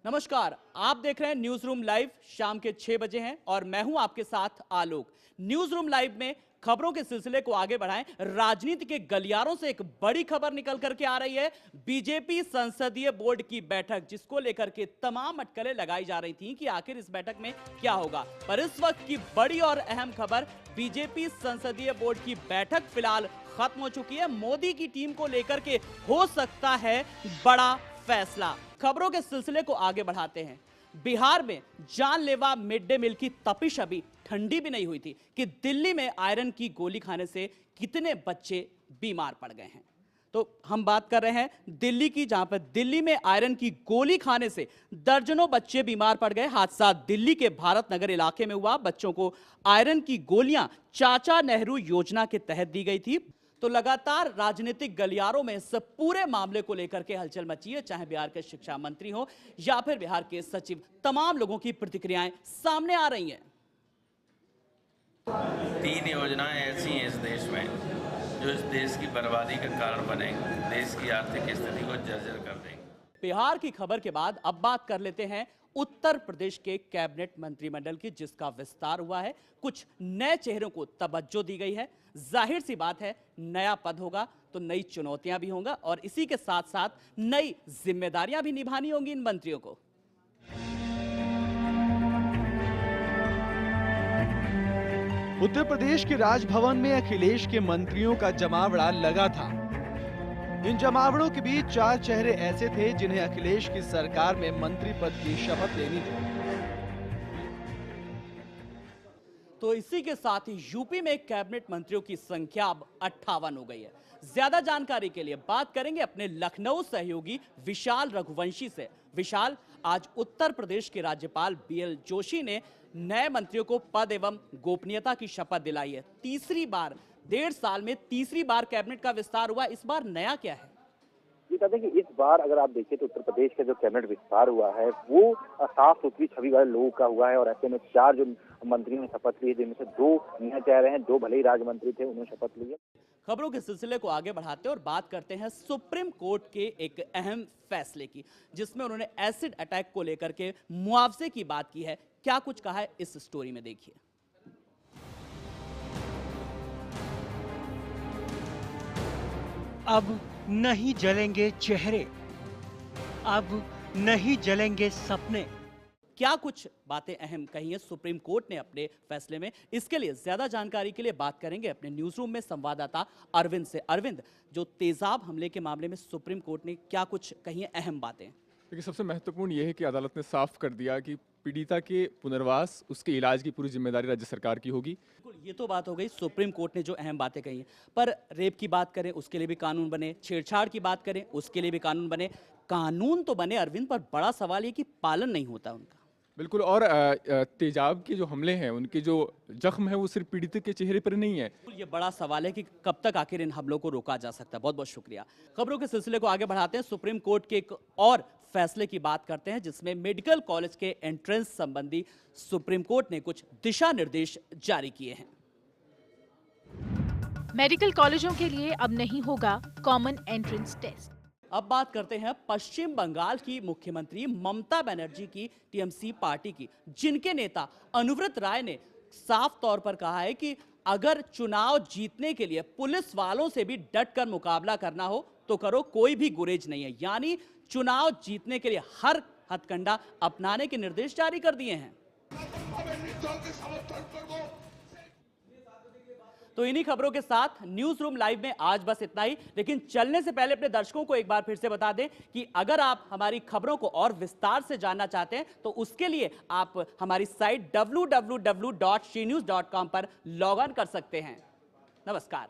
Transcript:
नमस्कार, आप देख रहे हैं न्यूज रूम लाइव। शाम के 6 बजे हैं और मैं हूं आपके साथ आलोक। न्यूज रूम लाइव में खबरों के सिलसिले को आगे बढ़ाएं। राजनीति के गलियारों से एक बड़ी खबर निकल करके आ रही है। बीजेपी संसदीय बोर्ड की बैठक, जिसको लेकर के तमाम अटकलें लगाई जा रही थी कि आखिर इस बैठक में क्या होगा। पर इस वक्त की बड़ी और अहम खबर, बीजेपी संसदीय बोर्ड की बैठक फिलहाल खत्म हो चुकी है। मोदी की टीम को लेकर के हो सकता है बड़ा फैसला। खबरों के सिलसिले को आगे बढ़ाते हैं। बिहार में जानलेवा मिड डे मील की तपिश अभी ठंडी भी नहीं हुई थी कि दिल्ली में आयरन की गोली खाने से कितने बच्चे बीमार पड़ गए हैं। तो हम बात कर रहे हैं दिल्ली की, जहां पर दिल्ली में आयरन की गोली खाने से दर्जनों बच्चे बीमार पड़ गए। हादसा दिल्ली के भारत नगर इलाके में हुआ। बच्चों को आयरन की गोलियां चाचा नेहरू योजना के तहत दी गई थी। तो लगातार राजनीतिक गलियारों में इस पूरे मामले को लेकर के हलचल मची है, चाहे बिहार के शिक्षा मंत्री हो या फिर बिहार के सचिव। तमाम लोगों की प्रतिक्रियाएं सामने आ रही हैं। 3 योजनाएं ऐसी हैं इस देश में जो इस देश की बर्बादी का कारण बनेंगी, देश की आर्थिक स्थिति को जर्जर कर देंगी। बिहार की खबर के बाद अब बात कर लेते हैं उत्तर प्रदेश के कैबिनेट मंत्रिमंडल की, जिसका विस्तार हुआ है। कुछ नए चेहरों को तवज्जो दी गई है। जाहिर सी बात है, नया पद होगा तो नई चुनौतियां भी होंगी और इसी के साथ साथ नई जिम्मेदारियां भी निभानी होंगी इन मंत्रियों को। उत्तर प्रदेश के राजभवन में अखिलेश के मंत्रियों का जमावड़ा लगा था। इन जमावड़ों के बीच 4 चेहरे ऐसे थे जिन्हें अखिलेश की सरकार में मंत्री पद की शपथ लेनी थी। तो इसी के साथ ही यूपी में कैबिनेट मंत्रियों की संख्या अब 58 हो गई है। ज्यादा जानकारी के लिए बात करेंगे अपने लखनऊ सहयोगी विशाल रघुवंशी से। विशाल, आज उत्तर प्रदेश के राज्यपाल बीएल जोशी ने नए मंत्रियों को पद एवं गोपनीयता की शपथ दिलाई है। तीसरी बार 1.5 साल में तीसरी बार कैबिनेट का विस्तार हुआ। इस बार नया क्या है? ये कहते हैं कि इस बार अगर आप देखिए तो उत्तर प्रदेश का जो कैबिनेट विस्तार हुआ है वो साफ सुथरी छवि वाले लोगों का हुआ है और ऐसे में 4 जो मंत्रियों ने शपथ ली है, जिनमें से 2 नए चेहरे हैं, 2 भले ही राज्य मंत्री थे, उन्होंने शपथ ली है। खबरों के सिलसिले को आगे बढ़ाते हैं और बात करते हैं सुप्रीम कोर्ट के एक अहम फैसले की, जिसमें उन्होंने एसिड अटैक को लेकर के मुआवजे की बात की है। क्या कुछ कहा है, इस स्टोरी में देखिए। अब नहीं जलेंगे चेहरे, अब नहीं जलेंगे सपने। क्या कुछ बातें अहम कही है सुप्रीम कोर्ट ने अपने फैसले में, इसके लिए ज्यादा जानकारी के लिए बात करेंगे अपने न्यूज रूम में संवाददाता अरविंद से। अरविंद, जो तेजाब हमले के मामले में सुप्रीम कोर्ट ने क्या कुछ कही है अहम बातें? देखिए, सबसे महत्वपूर्ण यह है कि अदालत ने साफ कर दिया कि पीड़िता के पुनर्वास, उसके इलाज की पूरी जिम्मेदारी राज्य सरकार की होगी। ये तो बात हो गई सुप्रीम कोर्ट ने जो अहम बातें कही हैं, पर रेप की बात करें उसके लिए भी कानून बने, छेड़छाड़ की बात करें उसके लिए भी कानून बने। कानून तो बने अरविंद, पर बड़ा सवाल ये कि पालन नहीं होता उनका। बिल्कुल, और तेजाब के जो हमले हैं, उनके जो जख्म है वो सिर्फ पीड़ित के चेहरे पर नहीं है। ये बड़ा सवाल है कि कब तक आखिर इन हमलों को रोका जा सकता है। बहुत बहुत शुक्रिया। खबरों के सिलसिले को आगे बढ़ाते हैं। सुप्रीम कोर्ट के एक और फैसले की बात करते हैं, जिसमें मेडिकल कॉलेज के एंट्रेंस संबंधी सुप्रीम कोर्ट ने कुछ दिशा निर्देश जारी किए हैं। मेडिकल कॉलेजों के लिए अब नहीं होगा कॉमन एंट्रेंस टेस्ट। अब बात करते हैं पश्चिम बंगाल की मुख्यमंत्री ममता बनर्जी की टीएमसी पार्टी की, जिनके नेता अनुव्रत राय ने साफ तौर पर कहा है कि अगर चुनाव जीतने के लिए पुलिस वालों से भी डट कर मुकाबला करना हो तो करो, कोई भी गुरेज नहीं है। यानी चुनाव जीतने के लिए हर हथकंडा अपनाने के निर्देश जारी कर दिए हैं। तो इन्हीं खबरों के साथ न्यूज रूम लाइव में आज बस इतना ही। लेकिन चलने से पहले अपने दर्शकों को एक बार फिर से बता दें कि अगर आप हमारी खबरों को और विस्तार से जानना चाहते हैं तो उसके लिए आप हमारी साइट www.shnews.com पर लॉग ऑन कर सकते हैं। नमस्कार।